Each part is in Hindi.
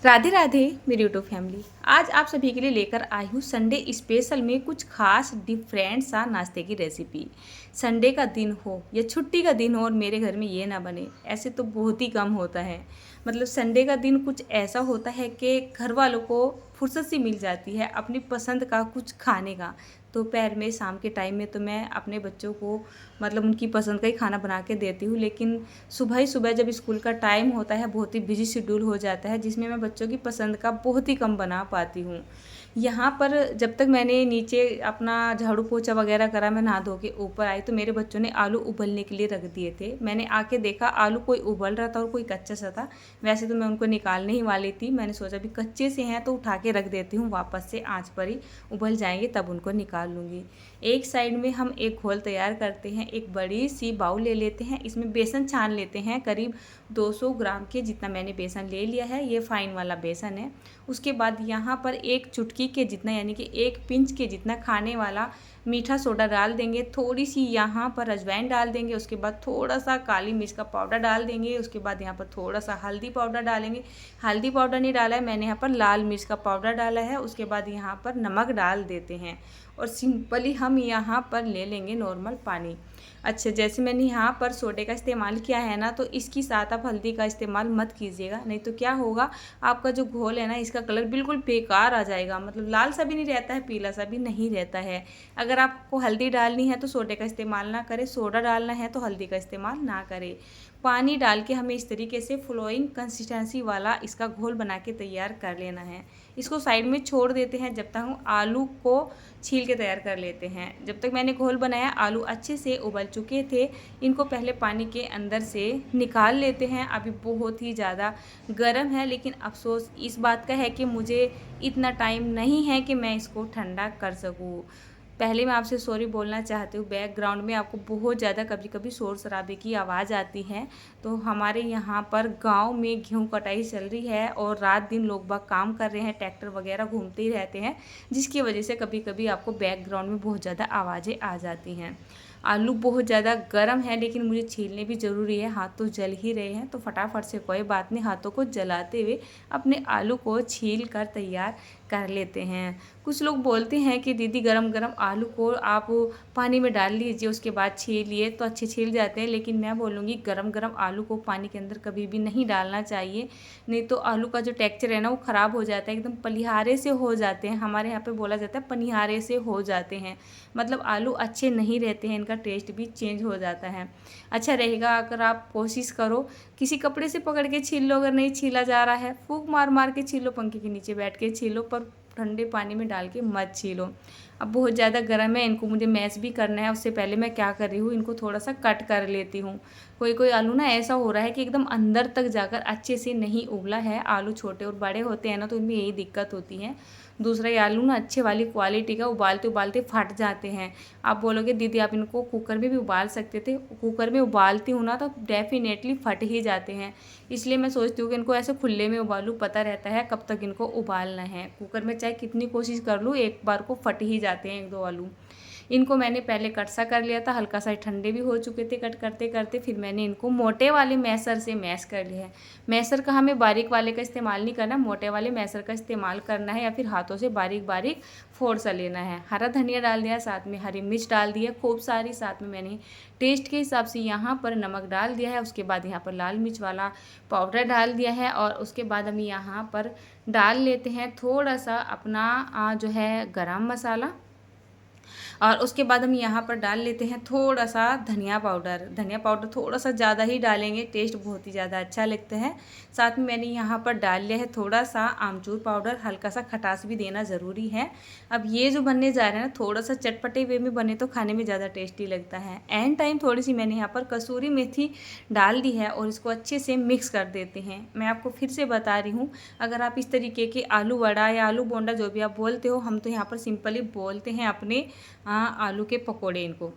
राधे राधे मेरी यूट्यूब फैमिली। आज आप सभी के लिए लेकर आई हूँ संडे स्पेशल में कुछ खास डिफरेंट सा नाश्ते की रेसिपी। संडे का दिन हो या छुट्टी का दिन हो और मेरे घर में ये ना बने, ऐसे तो बहुत ही कम होता है। मतलब संडे का दिन कुछ ऐसा होता है कि घर वालों को फुर्सत सी मिल जाती है अपनी पसंद का कुछ खाने का। दोपहर में, शाम के टाइम में तो मैं अपने बच्चों को मतलब उनकी पसंद का ही खाना बना के देती हूँ, लेकिन सुबह ही सुबह जब स्कूल का टाइम होता है बहुत ही बिजी शेड्यूल हो जाता है, जिसमें मैं बच्चों की पसंद का बहुत ही कम बना पाती हूँ। यहाँ पर जब तक मैंने नीचे अपना झाड़ू पोछा वगैरह करा, मैं नहा धो के ऊपर आई तो मेरे बच्चों ने आलू उबलने के लिए रख दिए थे। मैंने आके देखा आलू कोई उबल रहा था और कोई कच्चा सा था। वैसे तो मैं उनको निकालने ही वाली थी, मैंने सोचा भी कच्चे से हैं तो उठा के रख देती हूँ, वापस से आँच पर ही उबल जाएंगे तब उनको निकाल लूँगी। एक साइड में हम एक घोल तैयार करते हैं। एक बड़ी सी बाउल ले लेते हैं, इसमें बेसन छान लेते हैं। करीब 200 ग्राम के जितना मैंने बेसन ले लिया है, ये फाइन वाला बेसन है। उसके बाद यहाँ पर एक चुटकी के जितना यानी कि एक पिंच के जितना खाने वाला मीठा सोडा डाल देंगे। थोड़ी सी यहाँ पर अजवाइन डाल देंगे। उसके बाद थोड़ा सा काली मिर्च का पाउडर डाल देंगे। उसके बाद यहाँ पर थोड़ा सा हल्दी पाउडर डालेंगे। हल्दी पाउडर नहीं डाला है मैंने, यहाँ पर लाल मिर्च का पाउडर डाला है। उसके बाद यहाँ पर नमक डाल देते हैं और सिंपली हम यहाँ पर ले लेंगे नॉर्मल पानी। अच्छा, जैसे मैंने यहाँ पर सोडे का इस्तेमाल किया है ना, तो इसकी साथ आप हल्दी का इस्तेमाल मत कीजिएगा, नहीं तो क्या होगा, आपका जो घोल है ना इसका कलर बिल्कुल बेकार आ जाएगा। मतलब लाल सा भी नहीं रहता है, पीला सा भी नहीं रहता है। अगर आपको हल्दी डालनी है तो सोडे का इस्तेमाल ना करें, सोडा डालना है तो हल्दी का इस्तेमाल ना करें। पानी डाल के हमें इस तरीके से फ्लोइंग कंसिस्टेंसी वाला इसका घोल बना के तैयार कर लेना है। इसको साइड में छोड़ देते हैं जब तक हम आलू को छील के तैयार कर लेते हैं। जब तक मैंने घोल बनाया आलू अच्छे से उबल चुके थे, इनको पहले पानी के अंदर से निकाल लेते हैं। अभी बहुत ही ज़्यादा गर्म है, लेकिन अफसोस इस बात का है कि मुझे इतना टाइम नहीं है कि मैं इसको ठंडा कर सकूँ। पहले मैं आपसे सॉरी बोलना चाहती हूँ, बैकग्राउंड में आपको बहुत ज़्यादा कभी कभी शोर शराबे की आवाज़ आती है। तो हमारे यहाँ पर गांव में गेहूँ कटाई चल रही है और रात दिन लोग बाग काम कर रहे हैं, ट्रैक्टर वगैरह घूमते ही रहते हैं, जिसकी वजह से कभी कभी आपको बैकग्राउंड में बहुत ज़्यादा आवाज़ें आ जाती हैं। आलू बहुत ज़्यादा गर्म है, लेकिन मुझे छीलने भी ज़रूरी है, हाथ तो जल ही रहे हैं, तो फटाफट से कोई बात नहीं, हाथों को जलाते हुए अपने आलू को छील कर तैयार कर लेते हैं। कुछ लोग बोलते हैं कि दीदी गरम गरम आलू को आप पानी में डाल लीजिए, उसके बाद छीलिए तो अच्छे छील जाते हैं, लेकिन मैं बोलूँगी गरम गरम आलू को पानी के अंदर कभी भी नहीं डालना चाहिए, नहीं तो आलू का जो टेक्सचर है ना वो ख़राब हो जाता है, एकदम पलिहारे से हो जाते हैं। हमारे यहाँ पे बोला जाता है पनिहारे से हो जाते हैं, मतलब आलू अच्छे नहीं रहते हैं, इनका टेस्ट भी चेंज हो जाता है। अच्छा रहेगा अगर आप कोशिश करो किसी कपड़े से पकड़ के छील लो, अगर नहीं छीला जा रहा है फूंक मार मार के छीलो, पंखे के नीचे बैठ के छीलो, पर ठंडे पानी में डाल के मत छीलो। अब बहुत ज़्यादा गर्म है, इनको मुझे मैश भी करना है। उससे पहले मैं क्या कर रही हूँ, इनको थोड़ा सा कट कर लेती हूँ। कोई कोई आलू ना ऐसा हो रहा है कि एकदम अंदर तक जाकर अच्छे से नहीं उबला है। आलू छोटे और बड़े होते हैं ना, तो इनमें यही दिक्कत होती है। दूसरा ये आलू ना अच्छे वाली क्वालिटी का उबालते उबालते फट जाते हैं। आप बोलोगे दीदी आप इनको कुकर में भी उबाल सकते थे, कुकर में उबालती हूँ ना तो डेफिनेटली फट ही जाते हैं। इसलिए मैं सोचती हूँ कि इनको ऐसे खुले में उबालूँ, पता रहता है कब तक इनको उबालना है। कुकर में चाहे कितनी कोशिश कर लूँ, एक बार को फट ही जाते हैं एक दो आलू। इनको मैंने पहले कट सा कर लिया था, हल्का सा ठंडे भी हो चुके थे कट करते करते, फिर मैंने इनको मोटे वाले मैसर से मैश कर लिया है। मैसर का हमें बारीक वाले का इस्तेमाल नहीं करना, मोटे वाले मैसर का इस्तेमाल करना है, या फिर हाथों से बारीक बारीक फोड़ सा लेना है। हरा धनिया डाल दिया, साथ में हरी मिर्च डाल दी है खूब सारी, साथ में मैंने टेस्ट के हिसाब से यहाँ पर नमक डाल दिया है। उसके बाद यहाँ पर लाल मिर्च वाला पाउडर डाल दिया है और उसके बाद हम यहाँ पर डाल लेते हैं थोड़ा सा अपना जो है गरम मसाला, और उसके बाद हम यहाँ पर डाल लेते हैं थोड़ा सा धनिया पाउडर। धनिया पाउडर थोड़ा सा ज़्यादा ही डालेंगे, टेस्ट बहुत ही ज़्यादा अच्छा लगता है। साथ में मैंने यहाँ पर डाल लिया है थोड़ा सा आमचूर पाउडर, हल्का सा खटास भी देना ज़रूरी है। अब ये जो बनने जा रहा है ना, थोड़ा सा चटपटे वे में बने तो खाने में ज़्यादा टेस्टी लगता है। एंड टाइम थोड़ी सी मैंने यहाँ पर कसूरी मेथी डाल दी है और इसको अच्छे से मिक्स कर देते हैं। मैं आपको फिर से बता रही हूँ, अगर आप इस तरीके के आलू वड़ा या आलू बोंडा जो भी आप बोलते हो, हम तो यहाँ पर सिंपली बोलते हैं अपने आलू के पकोड़े इनको।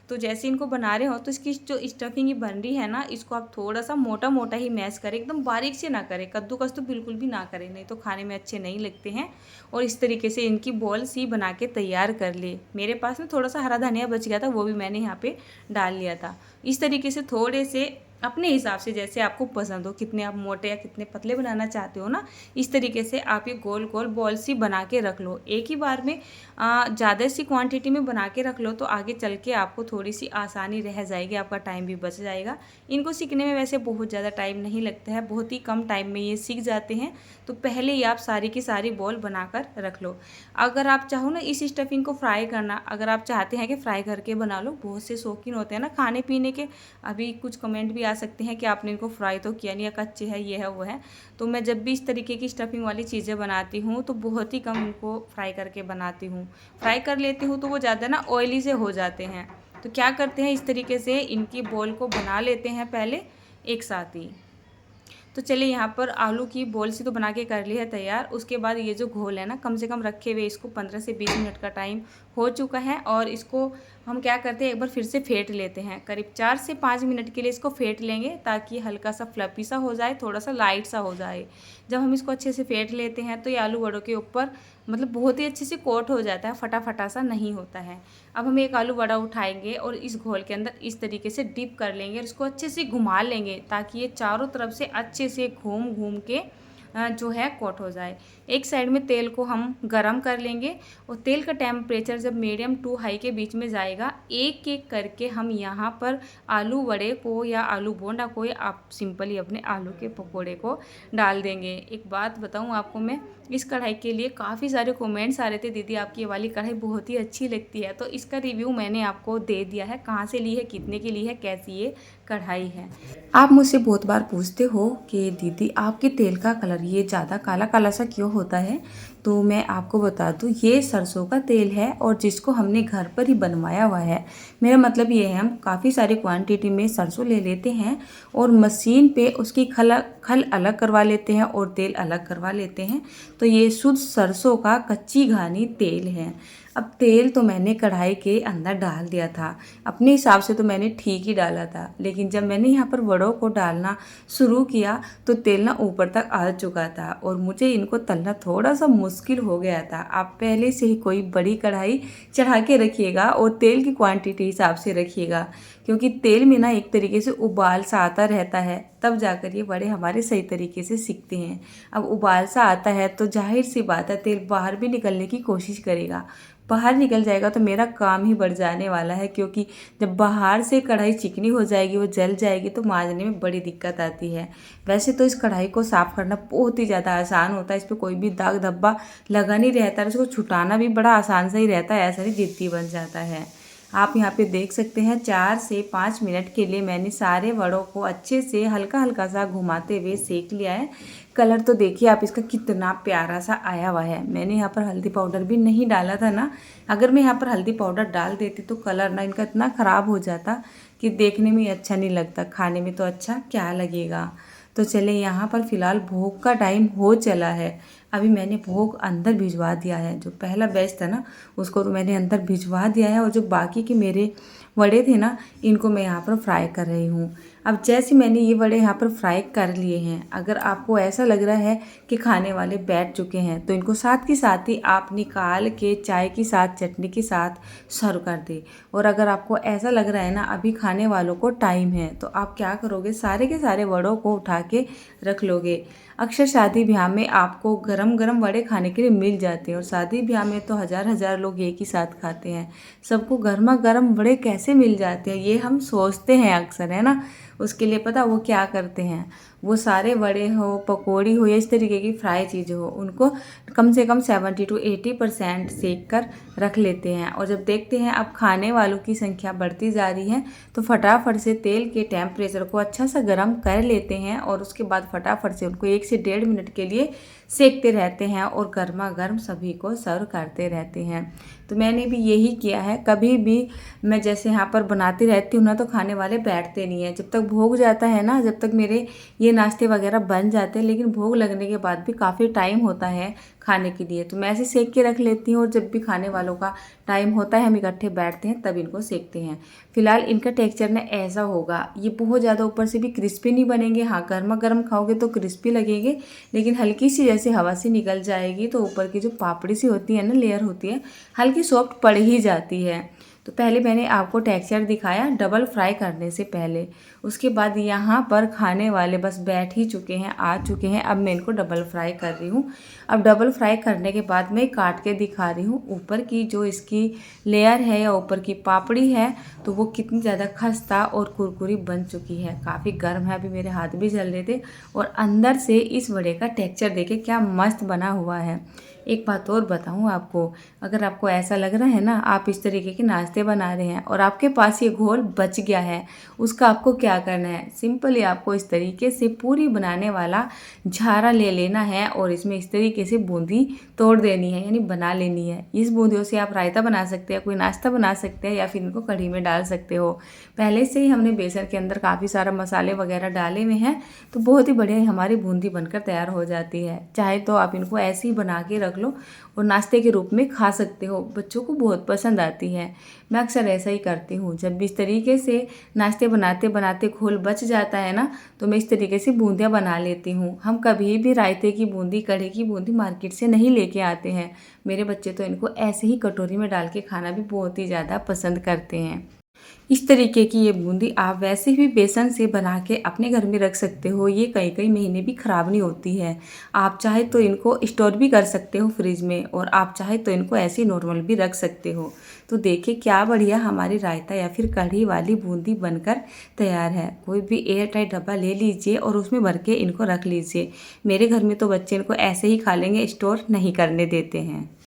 तो जैसे इनको बना रहे हो तो इसकी जो स्टफिंग ही बन रही है ना, इसको आप थोड़ा सा मोटा मोटा ही मैश करें, एकदम बारीक से ना करें, कद्दूकस तो बिल्कुल भी ना करें, नहीं तो खाने में अच्छे नहीं लगते हैं। और इस तरीके से इनकी बॉल सी बना के तैयार कर ले। मेरे पास में थोड़ा सा हरा धनिया बच गया था, वो भी मैंने यहाँ पे डाल लिया था। इस तरीके से थोड़े से अपने हिसाब से जैसे आपको पसंद हो, कितने आप मोटे या कितने पतले बनाना चाहते हो ना, इस तरीके से आप ये गोल गोल बॉल्स ही बना के रख लो। एक ही बार में ज़्यादा सी क्वांटिटी में बना के रख लो तो आगे चल के आपको थोड़ी सी आसानी रह जाएगी, आपका टाइम भी बच जाएगा। इनको सीखने में वैसे बहुत ज़्यादा टाइम नहीं लगता है, बहुत ही कम टाइम में ये सीख जाते हैं। तो पहले ही आप सारी की सारी बॉल बनाकर रख लो। अगर आप चाहो ना इस स्टफिंग को फ्राई करना, अगर आप चाहते हैं कि फ्राई करके बना लो, बहुत से शौकीन होते हैं ना खाने पीने के, अभी कुछ कमेंट भी आ सकते हैं कि आपने इनको फ्राई तो किया नहीं, या कच्चे है, ये है वो है। तो मैं जब भी इस तरीके की स्टफिंग वाली चीज़ें बनाती हूँ तो बहुत ही कम इनको फ्राई करके बनाती हूँ। फ्राई कर लेती हूँ तो वो ज़्यादा ना ऑयली से हो जाते हैं। तो क्या करते हैं, इस तरीके से इनकी बॉल को बना लेते हैं पहले एक साथ ही। तो चलिए यहाँ पर आलू की बॉल सी तो बना के कर ली है तैयार। उसके बाद ये जो घोल है ना, कम से कम रखे हुए इसको 15 से 20 मिनट का टाइम हो चुका है, और इसको हम क्या करते हैं, एक बार फिर से फेंट लेते हैं। करीब 4 से 5 मिनट के लिए इसको फेंट लेंगे ताकि हल्का सा फ्लफी सा हो जाए, थोड़ा सा लाइट सा हो जाए। जब हम इसको अच्छे से फेंट लेते हैं तो ये आलू वड़ों के ऊपर मतलब बहुत ही अच्छे से कोट हो जाता है, फटा सा नहीं होता है। अब हम एक आलू वड़ा उठाएंगे और इस घोल के अंदर इस तरीके से डिप कर लेंगे और इसको अच्छे से घुमा लेंगे ताकि ये चारों तरफ से अच्छे से घूम घूम के जो है कोट हो जाए। एक साइड में तेल को हम गरम कर लेंगे और तेल का टेम्परेचर जब मीडियम टू हाई के बीच में जाएगा, एक एक करके हम यहाँ पर आलू वड़े को या आलू बोंडा को, या आप सिंपली अपने आलू के पकोड़े को डाल देंगे। एक बात बताऊँ आपको, मैं इस कढ़ाई के लिए काफ़ी सारे कमेंट्स आ रहे थे, दीदी आपकी ये वाली कढ़ाई बहुत ही अच्छी लगती है। तो इसका रिव्यू मैंने आपको दे दिया है, कहाँ से ली है, कितने की ली है, कैसी ये कढ़ाई है। आप मुझसे बहुत बार पूछते हो कि दीदी आपके तेल का कलर ये ज़्यादा काला काला सा क्यों होता है। तो मैं आपको बता दूँ, ये सरसों का तेल है और जिसको हमने घर पर ही बनवाया हुआ है। मेरा मतलब ये है, हम काफ़ी सारी क्वांटिटी में सरसों ले लेते हैं और मशीन पे उसकी खल अलग करवा लेते हैं और तेल अलग करवा लेते हैं। तो ये शुद्ध सरसों का कच्ची घानी तेल है। अब तेल तो मैंने कढ़ाई के अंदर डाल दिया था, अपने हिसाब से तो मैंने ठीक ही डाला था, लेकिन जब मैंने यहाँ पर वड़ों को डालना शुरू किया तो तेल ना ऊपर तक आ चुका था और मुझे इनको तलना थोड़ा सा मुश्किल हो गया था। आप पहले से ही कोई बड़ी कढ़ाई चढ़ा के रखिएगा और तेल की क्वांटिटी हिसाब से रखिएगा, क्योंकि तेल में ना एक तरीके से उबाल सा आता रहता है, तब जाकर ये वड़े हमारे सही तरीके से सिकते हैं। अब उबाल सा आता है तो जाहिर सी बात है तेल बाहर भी निकलने की कोशिश करेगा। बाहर निकल जाएगा तो मेरा काम ही बढ़ जाने वाला है, क्योंकि जब बाहर से कढ़ाई चिकनी हो जाएगी, वो जल जाएगी, तो मांजने में बड़ी दिक्कत आती है। वैसे तो इस कढ़ाई को साफ़ करना बहुत ही ज़्यादा आसान होता है, इस पर कोई भी दाग धब्बा लगा नहीं रहता है, इसको छुटाना भी बड़ा आसान से ही रहता है, ऐसा नहीं जिद्दी बन जाता है। आप यहाँ पे देख सकते हैं 4 से 5 मिनट के लिए मैंने सारे वड़ों को अच्छे से हल्का हल्का सा घुमाते हुए सेक लिया है। कलर तो देखिए आप इसका कितना प्यारा सा आया हुआ है। मैंने यहाँ पर हल्दी पाउडर भी नहीं डाला था ना, अगर मैं यहाँ पर हल्दी पाउडर डाल देती तो कलर ना इनका इतना ख़राब हो जाता कि देखने में अच्छा नहीं लगता, खाने में तो अच्छा क्या लगेगा। तो चले यहाँ पर फ़िलहाल भोग का टाइम हो चला है। अभी मैंने भोग अंदर भिजवा दिया है, जो पहला बैच था ना उसको तो मैंने अंदर भिजवा दिया है, और जो बाकी के मेरे वड़े थे ना इनको मैं यहाँ पर फ्राई कर रही हूँ। अब जैसे मैंने ये वड़े यहाँ पर फ्राई कर लिए हैं, अगर आपको ऐसा लग रहा है कि खाने वाले बैठ चुके हैं तो इनको साथ के साथ ही आप निकाल के चाय के साथ चटनी के साथ सर्व कर दें। और अगर आपको ऐसा लग रहा है ना अभी खाने वालों को टाइम है, तो आप क्या करोगे, सारे के सारे वड़ों को उठा के रख लोगे। अक्सर शादी ब्याह में आपको गरम गरम वड़े खाने के लिए मिल जाते हैं, और शादी ब्याह में तो हज़ार हज़ार लोग एक ही साथ खाते हैं, सबको गर्मा गर्म वड़े कैसे मिल जाते हैं ये हम सोचते हैं अक्सर, है ना। उसके लिए पता वो क्या करते हैं, वो सारे वड़े हो, पकौड़ी हो या इस तरीके की फ्राई चीज़ें हो, उनको कम से कम 70 to 80% सेक कर रख लेते हैं। और जब देखते हैं अब खाने वालों की संख्या बढ़ती जा रही है तो फटाफट से तेल के टेम्परेचर को अच्छा सा गर्म कर लेते हैं और उसके बाद फटाफट से उनको 1 से 1.5 मिनट के लिए सेकते रहते हैं और गर्मा गर्म सभी को सर्व करते रहते हैं। तो मैंने भी यही किया है, कभी भी मैं जैसे यहाँ पर बनाती रहती हूँ ना तो खाने वाले बैठते नहीं हैं, जब तक भोग जाता है ना, जब तक मेरे ये नाश्ते वगैरह बन जाते हैं, लेकिन भोग लगने के बाद भी काफ़ी टाइम होता है खाने के लिए, तो मैं ऐसे सेक के रख लेती हूँ और जब भी खाने वालों का टाइम होता है हम इकट्ठे बैठते हैं तब इनको सेकते हैं। फिलहाल इनका टेक्सचर ना ऐसा होगा, ये बहुत ज़्यादा ऊपर से भी क्रिस्पी नहीं बनेंगे, हाँ गर्मा गर्म खाओगे तो क्रिस्पी लगेंगे, लेकिन हल्की सी जैसे हवा से निकल जाएगी तो ऊपर की जो पापड़ी सी होती है ना, लेयर होती है, हल्की सॉफ्ट पड़ ही जाती है। तो पहले मैंने आपको टेक्सचर दिखाया डबल फ्राई करने से पहले। उसके बाद यहाँ पर खाने वाले बस बैठ ही चुके हैं, आ चुके हैं। अब मैं इनको डबल फ्राई कर रही हूँ। अब डबल फ्राई करने के बाद मैं काट के दिखा रही हूँ ऊपर की जो इसकी लेयर है या ऊपर की पापड़ी है, तो वो कितनी ज़्यादा खस्ता और कुरकुरी बन चुकी है। काफ़ी गर्म है, अभी मेरे हाथ भी जल रहे थे। और अंदर से इस वड़े का टेक्सचर देखिए क्या मस्त बना हुआ है। एक बात और बताऊं आपको, अगर आपको ऐसा लग रहा है ना आप इस तरीके के नाश्ते बना रहे हैं और आपके पास ये घोल बच गया है, उसका आपको क्या करना है, सिंपली आपको इस तरीके से पूरी बनाने वाला झारा ले लेना है और इसमें इस तरीके से बूंदी तोड़ देनी है, यानी बना लेनी है। इस बूंदियों से आप रायता बना सकते हैं, कोई नाश्ता बना सकते हैं या फिर इनको कढ़ी में डाल सकते हो। पहले से ही हमने बेसन के अंदर काफ़ी सारा मसाले वगैरह डाले हुए हैं, तो बहुत ही बढ़िया हमारी बूंदी बनकर तैयार हो जाती है। चाहे तो आप इनको ऐसे ही बना के रख लो और नाश्ते के रूप में खा सकते हो, बच्चों को बहुत पसंद आती है। मैं अक्सर ऐसा ही करती हूँ, जब भी इस तरीके से नाश्ते बनाते बनाते घोल बच जाता है ना, तो मैं इस तरीके से बूंदियाँ बना लेती हूँ। हम कभी भी रायते की बूंदी, कढ़ी की बूंदी मार्केट से नहीं लेके आते हैं। मेरे बच्चे तो इनको ऐसे ही कटोरी में डाल के खाना भी बहुत ही ज़्यादा पसंद करते हैं। इस तरीके की ये बूंदी आप वैसे भी बेसन से बना के अपने घर में रख सकते हो, ये कई कई महीने भी ख़राब नहीं होती है। आप चाहे तो इनको स्टोर भी कर सकते हो फ्रिज में, और आप चाहे तो इनको ऐसे नॉर्मल भी रख सकते हो। तो देखिए क्या बढ़िया हमारी रायता या फिर कढ़ी वाली बूंदी बनकर तैयार है। कोई भी एयर टाइट डब्बा ले लीजिए और उसमें भर के इनको रख लीजिए। मेरे घर में तो बच्चे इनको ऐसे ही खा लेंगे, स्टोर नहीं करने देते हैं।